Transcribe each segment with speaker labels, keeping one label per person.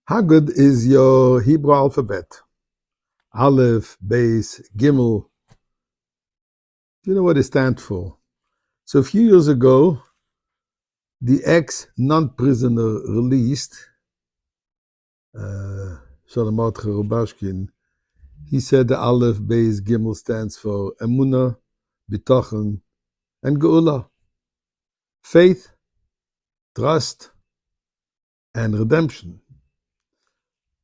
Speaker 1: How good is your Hebrew alphabet? Aleph, Beis, Gimel. Do you know what it stands for? So a few years ago, the ex-non-prisoner released, Shalom Rubashkin, he said the Aleph, Beis, Gimel stands for Emunah, Bitochen, and Geula. Faith, trust, and redemption.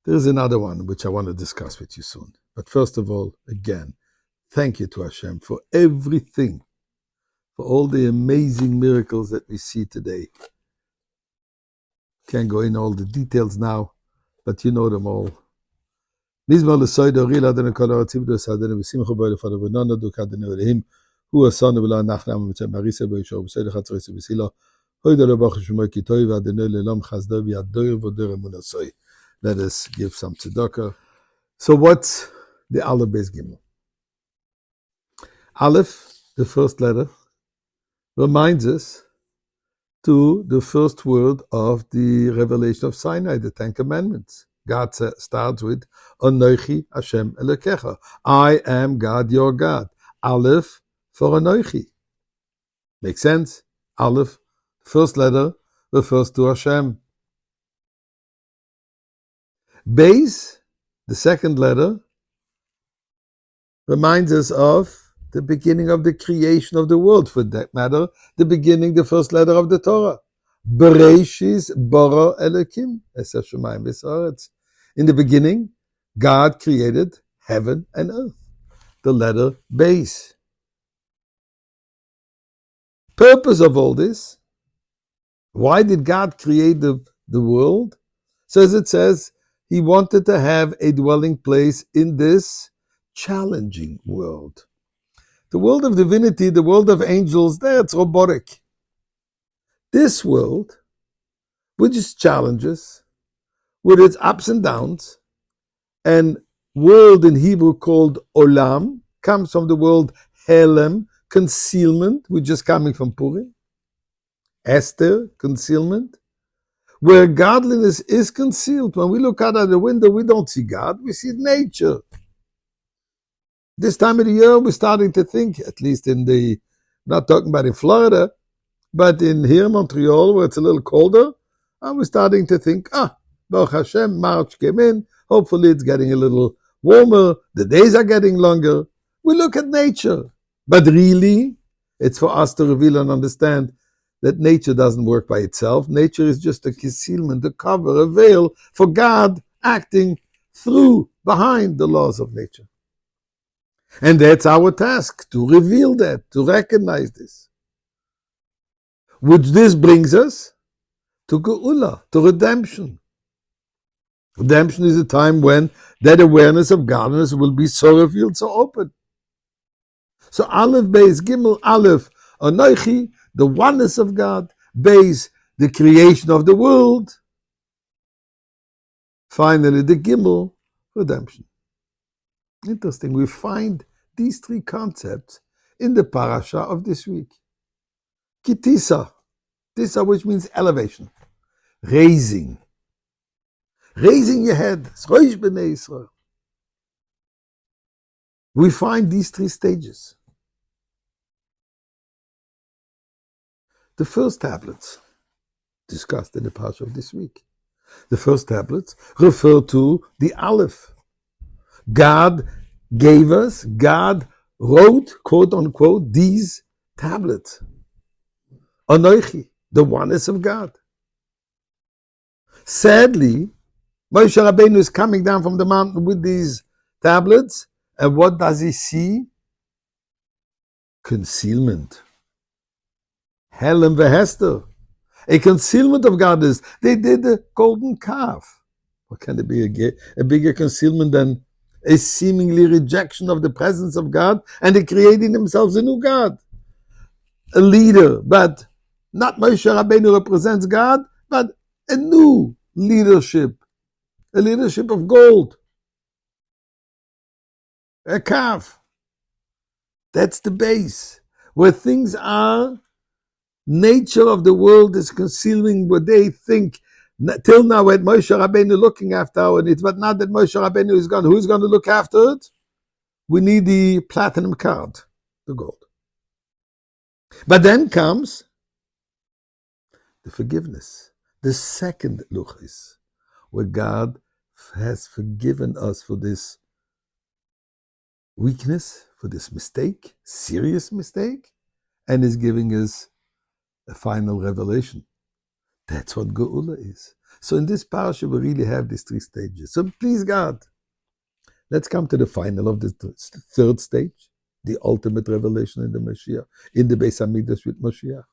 Speaker 1: There's another one which I want to discuss with you soon. But first of all, again, thank you to Hashem for everything, for all the amazing miracles that we see today. Can't go in all the details now, but you know them all. Mizmor l'soido rila adonai kol ha'atzibdos adonai v'simcha bo elefanu v'nonu duk adonai Elohim hu asanu v'lo anachnu v'tzem marisa b'yishor b'soido chatzorisi b'silo hoido le'bach shemoi ki toi v'adonai le'olam chazdo v'yadoir v'odor emunasoi. Let us give some tzedakah. So what's the Aleph Beis Gimel? Aleph, the first letter, reminds us to the first word of the revelation of Sinai, the Ten Commandments. God starts with Anochi Hashem Elokecha. I am God, your God. Aleph for Anochi. Makes sense? Aleph, first letter, refers to Hashem. Beis, the second letter, reminds us of the beginning of the creation of the world, for that matter, the first letter of the Torah. Bereshis bara Elokim, eser shamayim v'saaretz. In the beginning, God created heaven and earth. The letter Beis. Purpose of all this, why did God create the world? So as it says, he wanted to have a dwelling place in this challenging world. The world of divinity, the world of angels, that's robotic. This world, with its challenges, with its ups and downs, and world in Hebrew called Olam, comes from the word Helem, concealment, which is coming from Purim. Esther, concealment. Where godliness is concealed. When we look out of the window, we don't see God, we see nature. This time of the year, we're starting to think, at least not talking about in Florida, but here in Montreal, where it's a little colder, and we're starting to think, Baruch Hashem, March came in, hopefully it's getting a little warmer, the days are getting longer. We look at nature. But really, it's for us to reveal and understand that nature doesn't work by itself. Nature is just a concealment, a cover, a veil for God acting behind the laws of nature. And that's our task, to reveal that, to recognize this. Which this brings us to Geula, to redemption. Redemption is a time when that awareness of godliness will be so revealed, so open. So Aleph, Beis, Gimel, Aleph, Anochi, the oneness of God, Beis, the creation of the world. Finally, the Gimel, redemption. Interesting, we find these three concepts in the parasha of this week. Kitisa, tisa, which means elevation, raising your head. We find these three stages. The first tablets, discussed in the parasha of this week. The first tablets refer to the Aleph. God gave us, God wrote, quote unquote, these tablets. Anochi, the oneness of God. Sadly, Moshe Rabbeinu is coming down from the mountain with these tablets, and what does he see? Concealment. Helem v'Hester. A concealment of godliness. They did the golden calf. What can there be a bigger concealment than a seemingly rejection of the presence of God, and they creating themselves a new God? A leader, but not Moshe Rabbeinu represents God, but a new leadership. A leadership of gold. A calf. That's the base. Where things are, nature of the world is concealing what they think Till now, we had Moshe Rabbeinu looking after our needs, but now that Moshe Rabbeinu is gone, who's going to look after it? We need the platinum card, the gold. But then comes the forgiveness, the second luchis, where God has forgiven us for this weakness, for this mistake, serious mistake, and is giving us a final revelation. That's what Geula is. So in this parasha, we really have these three stages. So please God, let's come to the final of the third stage, the ultimate revelation in the Mashiach, in the Beis Hamikdash with Mashiach.